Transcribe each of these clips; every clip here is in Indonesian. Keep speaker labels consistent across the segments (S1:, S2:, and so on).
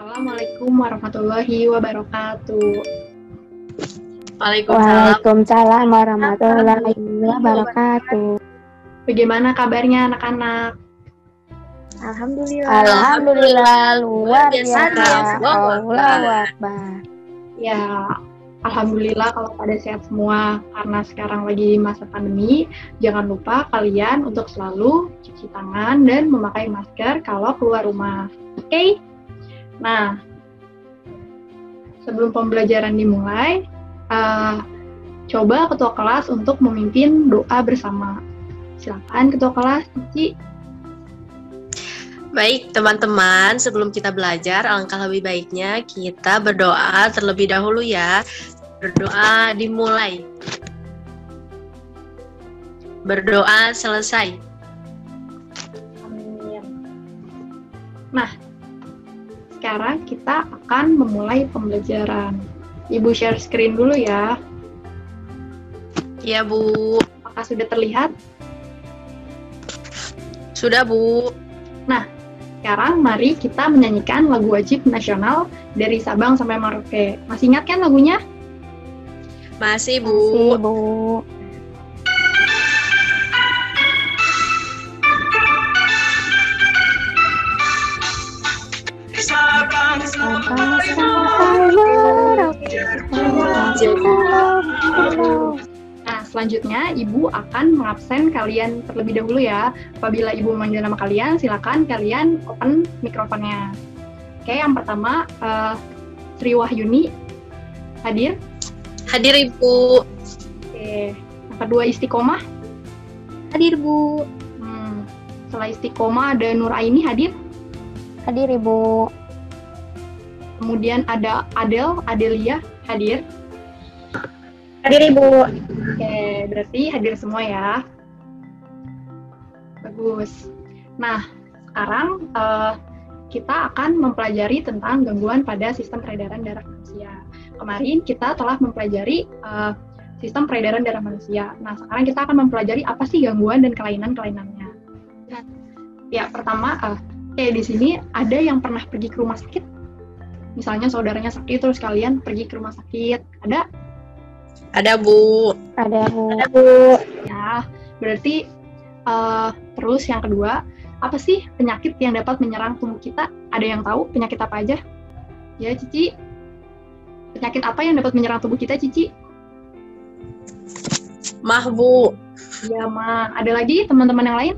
S1: Assalamualaikum warahmatullahi wabarakatuh.
S2: Waalaikumsalam warahmatullahi wabarakatuh.
S1: Bagaimana kabarnya anak-anak?
S2: Alhamdulillah luar biasa. Allahu Akbar.
S1: Ya, alhamdulillah kalau pada sehat semua. Karena sekarang lagi masa pandemi, jangan lupa kalian untuk selalu cuci tangan dan memakai masker kalau keluar rumah. Oke? Nah, sebelum pembelajaran dimulai, coba ketua kelas untuk memimpin doa bersama. Silakan ketua kelas, Cici.
S3: Baik, teman-teman, sebelum kita belajar, alangkah lebih baiknya kita berdoa terlebih dahulu ya. Berdoa dimulai. Berdoa selesai.
S1: Amin. Nah, sekarang kita akan memulai pembelajaran. Ibu share screen dulu ya.
S3: Ya, Bu.
S1: Apakah sudah terlihat?
S3: Sudah, Bu.
S1: Nah, sekarang mari kita menyanyikan lagu wajib nasional dari Sabang sampai Merauke. Masih ingat kan lagunya?
S3: Masih, Bu.
S2: Masih, Bu.
S1: Nah, selanjutnya Ibu akan mengabsen kalian terlebih dahulu ya. Apabila Ibu memanggil nama kalian, silakan kalian open mikrofonnya. Oke, yang pertama Sri Wahyuni hadir.
S3: Hadir, Ibu.
S1: Oke, yang kedua Istiqomah.
S2: Hadir, Bu.
S1: Setelah Istiqomah ada Nur Aini hadir.
S2: Hadir, Ibu.
S1: Kemudian ada Adelia hadir.
S2: Hadir, Ibu.
S1: Oke, berarti hadir semua ya. Bagus. Nah, sekarang kita akan mempelajari tentang gangguan pada sistem peredaran darah manusia. Kemarin kita telah mempelajari sistem peredaran darah manusia. Nah, sekarang kita akan mempelajari apa sih gangguan dan kelainan-kelainannya. Ya, pertama, di sini ada yang pernah pergi ke rumah sakit. Misalnya saudaranya sakit, terus kalian pergi ke rumah sakit. Ada?
S3: Ada, Bu.
S2: Ada, Bu.
S1: Ada, Bu. Ya, berarti terus yang kedua, apa sih penyakit yang dapat menyerang tubuh kita? Ada yang tahu penyakit apa aja? Ya, Cici. Penyakit apa yang dapat menyerang tubuh kita, Cici?
S3: Mah, Bu.
S1: Iya, mah. Ada lagi teman-teman yang lain?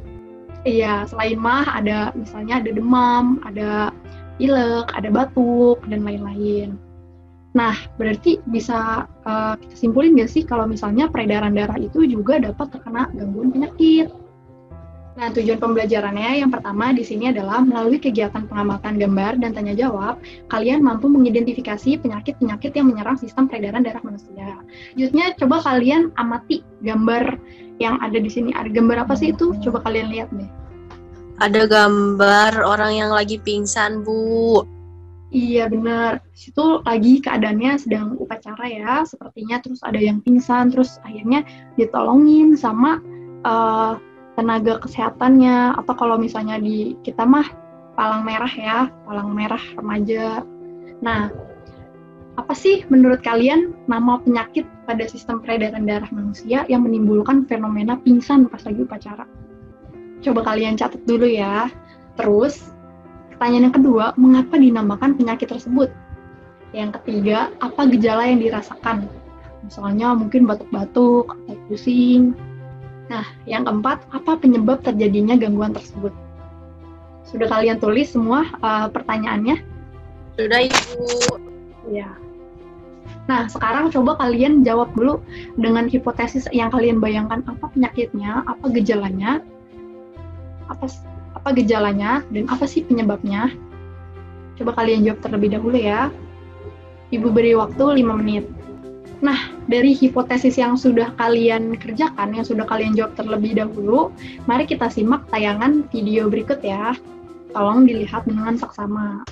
S1: Iya, selain mah ada misalnya ada demam, ada pilek, ada batuk, dan lain-lain. Nah, berarti bisa kita simpulin nggak sih kalau misalnya peredaran darah itu juga dapat terkena gangguan penyakit. Nah, tujuan pembelajarannya yang pertama di sini adalah melalui kegiatan pengamatan gambar dan tanya jawab, kalian mampu mengidentifikasi penyakit-penyakit yang menyerang sistem peredaran darah manusia. Selanjutnya, coba kalian amati gambar yang ada di sini. Ada gambar apa sih itu? Coba kalian lihat deh.
S3: Ada gambar orang yang lagi pingsan, Bu.
S1: Iya, benar. Situ lagi keadaannya sedang upacara ya, sepertinya. Terus ada yang pingsan, terus akhirnya ditolongin sama tenaga kesehatannya, atau kalau misalnya di kita mah palang merah ya, palang merah remaja. Nah, apa sih menurut kalian nama penyakit pada sistem peredaran darah manusia yang menimbulkan fenomena pingsan pas lagi upacara? Coba kalian catat dulu ya. Terus, pertanyaan yang kedua, mengapa dinamakan penyakit tersebut? Yang ketiga, apa gejala yang dirasakan? Misalnya mungkin batuk-batuk atau pusing. Nah, yang keempat, apa penyebab terjadinya gangguan tersebut? Sudah kalian tulis semua pertanyaannya?
S3: Sudah, Ibu.
S1: Ya. Nah, sekarang coba kalian jawab dulu dengan hipotesis yang kalian bayangkan, apa penyakitnya, apa gejalanya, apa gejalanya, dan apa sih penyebabnya? Coba kalian jawab terlebih dahulu ya. Ibu beri waktu 5 menit. Nah, dari hipotesis yang sudah kalian kerjakan, yang sudah kalian jawab terlebih dahulu, mari kita simak tayangan video berikut ya. Tolong dilihat dengan saksama.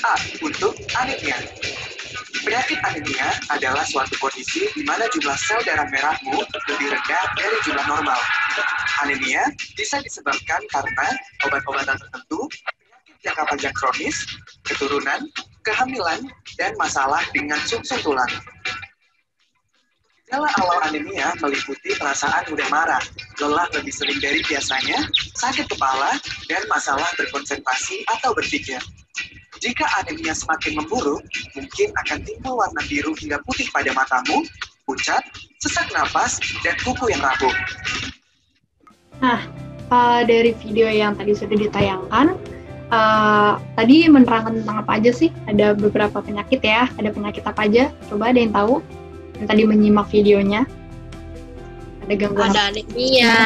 S4: A. Untuk anemia. Penyakit anemia adalah suatu kondisi di mana jumlah sel darah merahmu lebih rendah dari jumlah normal. Anemia bisa disebabkan karena obat-obatan tertentu, penyakit jangka panjang kronis, keturunan, kehamilan, dan masalah dengan sumsum tulang. Gejala awal anemia meliputi perasaan mudah marah, lelah lebih sering dari biasanya, sakit kepala, dan masalah berkonsentrasi atau berpikir. Jika anemia semakin memburuk, mungkin akan timbul warna biru hingga putih pada matamu, pucat, sesak napas, dan kuku yang rapuh.
S1: Nah, dari video yang tadi sudah ditayangkan, tadi menerangkan tentang apa aja sih? Ada beberapa penyakit ya, ada penyakit apa aja? Coba ada yang tahu? Yang tadi menyimak videonya. Ada gangguan
S3: Ada anemia,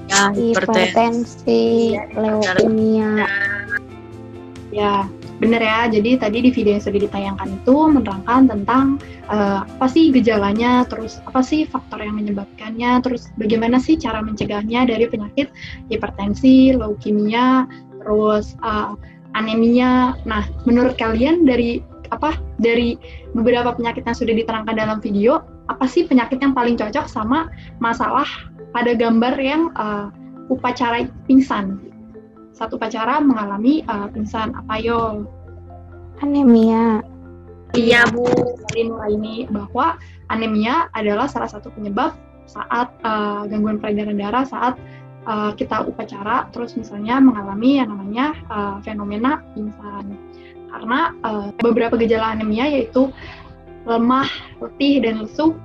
S3: ya,
S2: hipertensi, leukemia.
S1: Ya, benar ya. Jadi tadi di video yang sudah ditayangkan itu menerangkan tentang apa sih gejalanya, terus apa sih faktor yang menyebabkannya, terus bagaimana sih cara mencegahnya dari penyakit hipertensi, leukemia, terus anemia. Nah, menurut kalian dari beberapa penyakit yang sudah diterangkan dalam video, apa sih penyakit yang paling cocok sama masalah pada gambar yang upacara pingsan? Satu upacara mengalami pingsan, apa yo?
S2: Anemia.
S3: Iya, Bu.
S1: Tadi Nuraini bahwa anemia adalah salah satu penyebab saat gangguan peredaran darah saat kita upacara, terus misalnya mengalami yang namanya fenomena pingsan. Karena beberapa gejala anemia yaitu lemah, letih, dan lesu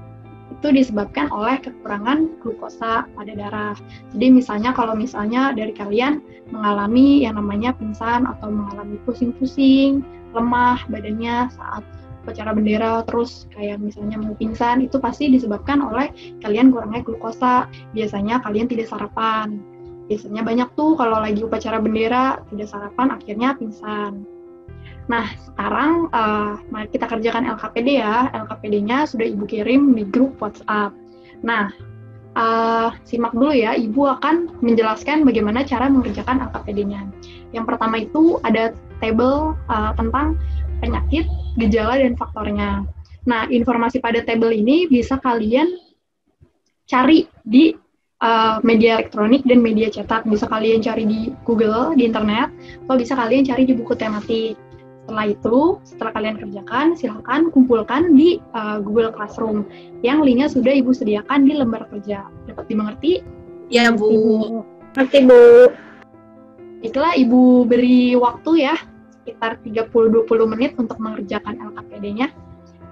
S1: itu disebabkan oleh kekurangan glukosa pada darah. Jadi kalau misalnya dari kalian mengalami yang namanya pingsan atau mengalami pusing-pusing, lemah badannya saat upacara bendera, terus kayak misalnya mau pingsan, itu pasti disebabkan oleh kalian kurangnya glukosa. Biasanya kalian tidak sarapan. Biasanya banyak tuh kalau lagi upacara bendera tidak sarapan akhirnya pingsan. Nah, sekarang mari kita kerjakan LKPD ya. LKPD-nya sudah Ibu kirim di grup WhatsApp. Nah, simak dulu ya. Ibu akan menjelaskan bagaimana cara mengerjakan LKPD-nya. Yang pertama itu ada tabel tentang penyakit, gejala, dan faktornya. Nah, informasi pada tabel ini bisa kalian cari di media elektronik dan media cetak. Bisa kalian cari di Google, di internet, atau bisa kalian cari di buku tematik. Setelah kalian kerjakan, silahkan kumpulkan di Google Classroom yang linknya sudah Ibu sediakan di lembar kerja. Dapat dimengerti?
S3: Ya, Bu.
S2: Ngerti, Bu.
S1: Itulah Ibu beri waktu ya, sekitar 30-20 menit untuk mengerjakan LKPD-nya.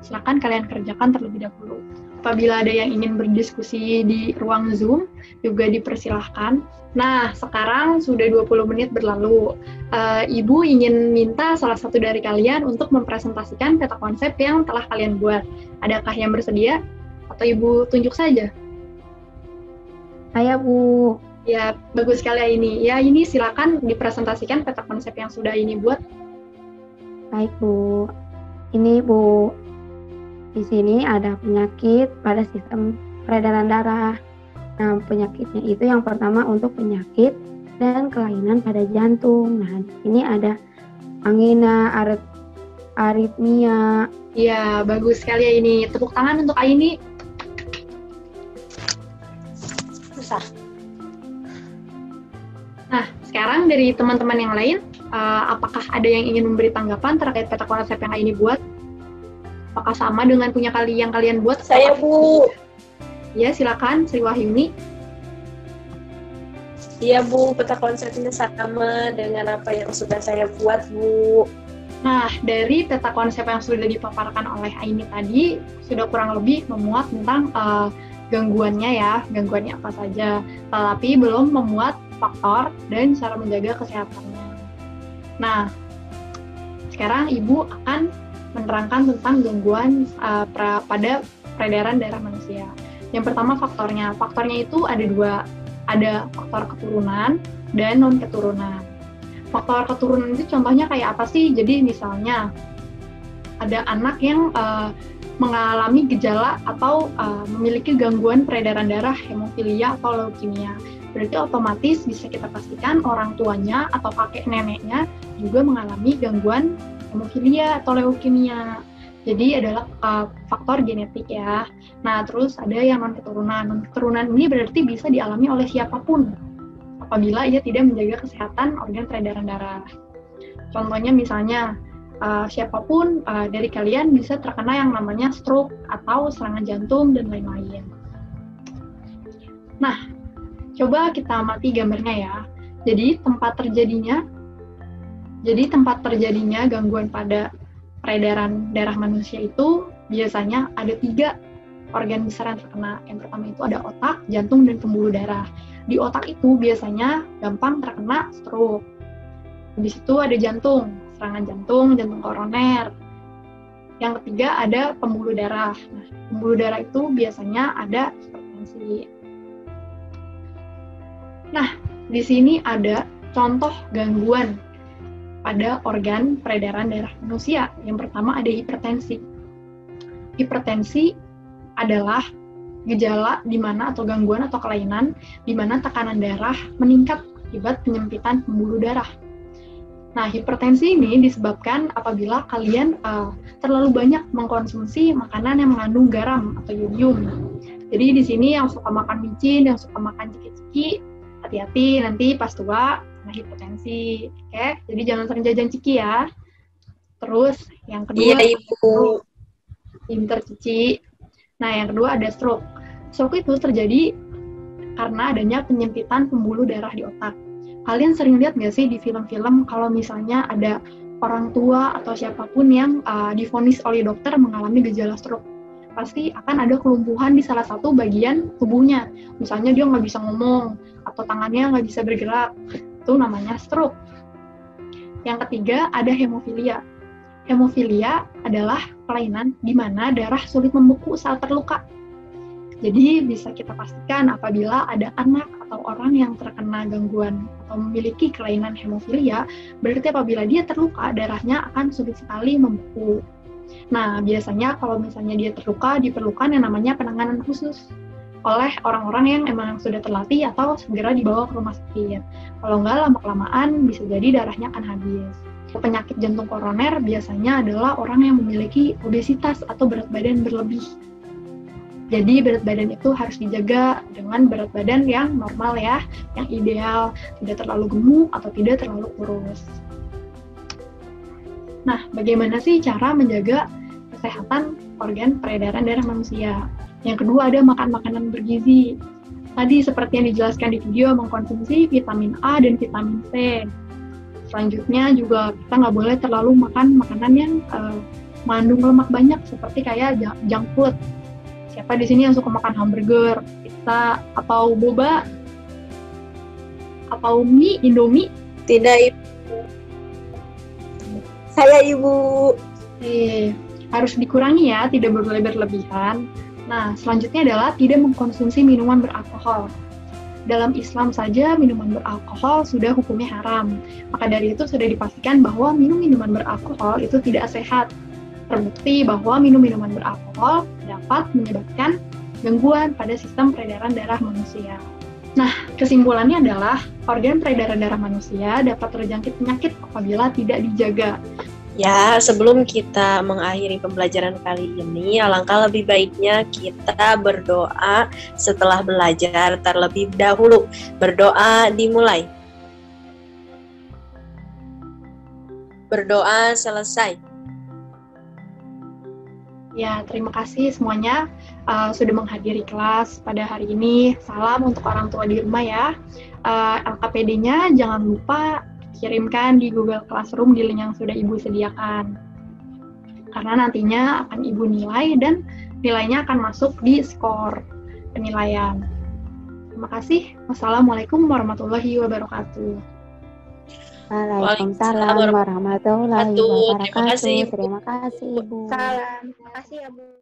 S1: Silahkan kalian kerjakan terlebih dahulu. Apabila ada yang ingin berdiskusi di ruang Zoom, juga dipersilahkan. Nah, sekarang sudah 20 menit berlalu. Ibu ingin minta salah satu dari kalian untuk mempresentasikan peta konsep yang telah kalian buat. Adakah yang bersedia? Atau Ibu tunjuk saja?
S2: Saya, Bu.
S1: Ya, bagus sekali ya ini. Ya, ini silakan dipresentasikan peta konsep yang sudah ini buat.
S2: Baik, Bu. Ini, Bu. Di sini ada penyakit pada sistem peredaran darah. Nah, penyakitnya itu yang pertama untuk penyakit dan kelainan pada jantung. Nah, di sini ada angina, aritmia.
S1: Ya, bagus sekali ya ini. Tepuk tangan untuk Aini.
S3: Susah.
S1: Nah, sekarang dari teman-teman yang lain, apakah ada yang ingin memberi tanggapan terkait peta konsep yang Aini buat? Apakah sama dengan punya yang kalian buat?
S3: Saya, Bu.
S1: Ya, silakan Sri Wahyuni.
S3: Iya, Bu, peta konsepnya sama dengan apa yang sudah saya buat, Bu.
S1: Nah, dari peta konsep yang sudah dipaparkan oleh Aini tadi, sudah kurang lebih memuat tentang gangguannya ya, gangguannya apa saja, tetapi belum memuat faktor dan cara menjaga kesehatannya. Nah, sekarang Ibu akan menerangkan tentang gangguan pada peredaran darah manusia. Yang pertama faktornya. Faktornya itu ada dua. Ada faktor keturunan dan non-keturunan. Faktor keturunan itu contohnya kayak apa sih? Jadi misalnya ada anak yang mengalami gejala atau memiliki gangguan peredaran darah hemofilia atau leukemia. Berarti otomatis bisa kita pastikan orang tuanya atau kakek neneknya juga mengalami gangguan hemofilia atau leukemia. Jadi adalah faktor genetik ya. Nah, terus ada yang non-keturunan. Non-keturunan ini berarti bisa dialami oleh siapapun apabila ia tidak menjaga kesehatan organ peredaran darah. Contohnya misalnya, siapapun dari kalian bisa terkena yang namanya stroke atau serangan jantung dan lain-lain. Nah, coba kita amati gambarnya ya. Jadi tempat terjadinya gangguan pada peredaran darah manusia itu biasanya ada 3 organ besar yang terkena. Yang pertama itu ada otak, jantung, dan pembuluh darah. Di otak itu biasanya gampang terkena stroke. Habis itu ada jantung, serangan jantung, jantung koroner. Yang ketiga ada pembuluh darah. Nah, pembuluh darah itu biasanya ada hipertensi. Nah, di sini ada contoh gangguan pada organ peredaran darah manusia. Yang pertama ada hipertensi. Hipertensi adalah gejala di mana atau gangguan atau kelainan di mana tekanan darah meningkat akibat penyempitan pembuluh darah. Nah, hipertensi ini disebabkan apabila kalian terlalu banyak mengkonsumsi makanan yang mengandung garam atau yodium. Jadi di sini yang suka makan micin, yang suka makan ciki-ciki, hati-hati nanti pas tua kena hipertensi. Oke, jadi jangan sering jajan ciki ya. Terus yang kedua,
S3: Iya, Ibu.
S1: pinter cici. Nah, yang kedua ada stroke. Stroke itu terjadi karena adanya penyempitan pembuluh darah di otak. Kalian sering lihat nggak sih di film-film kalau misalnya ada orang tua atau siapapun yang divonis oleh dokter mengalami gejala stroke? Pasti akan ada kelumpuhan di salah satu bagian tubuhnya. Misalnya dia nggak bisa ngomong, atau tangannya nggak bisa bergerak. Itu namanya stroke. Yang ketiga ada hemofilia. Hemofilia adalah kelainan di mana darah sulit membeku saat terluka. Jadi bisa kita pastikan apabila ada anak atau orang yang terkena gangguan atau memiliki kelainan hemofilia, berarti apabila dia terluka, darahnya akan sulit sekali membeku. Nah, biasanya kalau misalnya dia terluka, diperlukan yang namanya penanganan khusus oleh orang-orang yang emang sudah terlatih atau segera dibawa ke rumah sakit. Kalau nggak, lama-kelamaan bisa jadi darahnya akan habis. Penyakit jantung koroner biasanya adalah orang yang memiliki obesitas atau berat badan berlebih. Jadi berat badan itu harus dijaga dengan berat badan yang normal ya, yang ideal, tidak terlalu gemuk atau tidak terlalu kurus. Nah, bagaimana sih cara menjaga kesehatan organ peredaran darah manusia? Yang kedua ada makan makanan bergizi. Tadi seperti yang dijelaskan di video, mengkonsumsi vitamin A dan vitamin C. Selanjutnya juga kita nggak boleh terlalu makan makanan yang mengandung lemak banyak seperti kayak junk food. Siapa di sini yang suka makan hamburger, pizza, atau boba, atau mie, Indomie?
S3: Tidak, Ibu. Saya, Ibu.
S1: Harus dikurangi ya, tidak boleh berlebihan. Nah, selanjutnya adalah tidak mengkonsumsi minuman beralkohol. Dalam Islam saja minuman beralkohol sudah hukumnya haram. Maka dari itu sudah dipastikan bahwa minum minuman beralkohol itu tidak sehat. Terbukti bahwa minum minuman beralkohol dapat menyebabkan gangguan pada sistem peredaran darah manusia. Nah, kesimpulannya adalah organ peredaran darah manusia dapat terjangkit penyakit apabila tidak dijaga.
S3: Ya, sebelum kita mengakhiri pembelajaran kali ini, alangkah lebih baiknya kita berdoa setelah belajar terlebih dahulu. Berdoa dimulai. Berdoa selesai.
S1: Ya, terima kasih semuanya sudah menghadiri kelas pada hari ini. Salam untuk orang tua di rumah ya. LKPD-nya jangan lupa kirimkan di Google Classroom di link yang sudah Ibu sediakan. Karena nantinya akan Ibu nilai dan nilainya akan masuk di skor penilaian. Terima kasih. Wassalamualaikum warahmatullahi wabarakatuh.
S2: Waalaikumsalam warahmatullahi wabarakatuh.
S3: Terima kasih, Ibu.
S2: Terima kasih, Ibu.
S1: Salam. Terima kasih ya, Bu.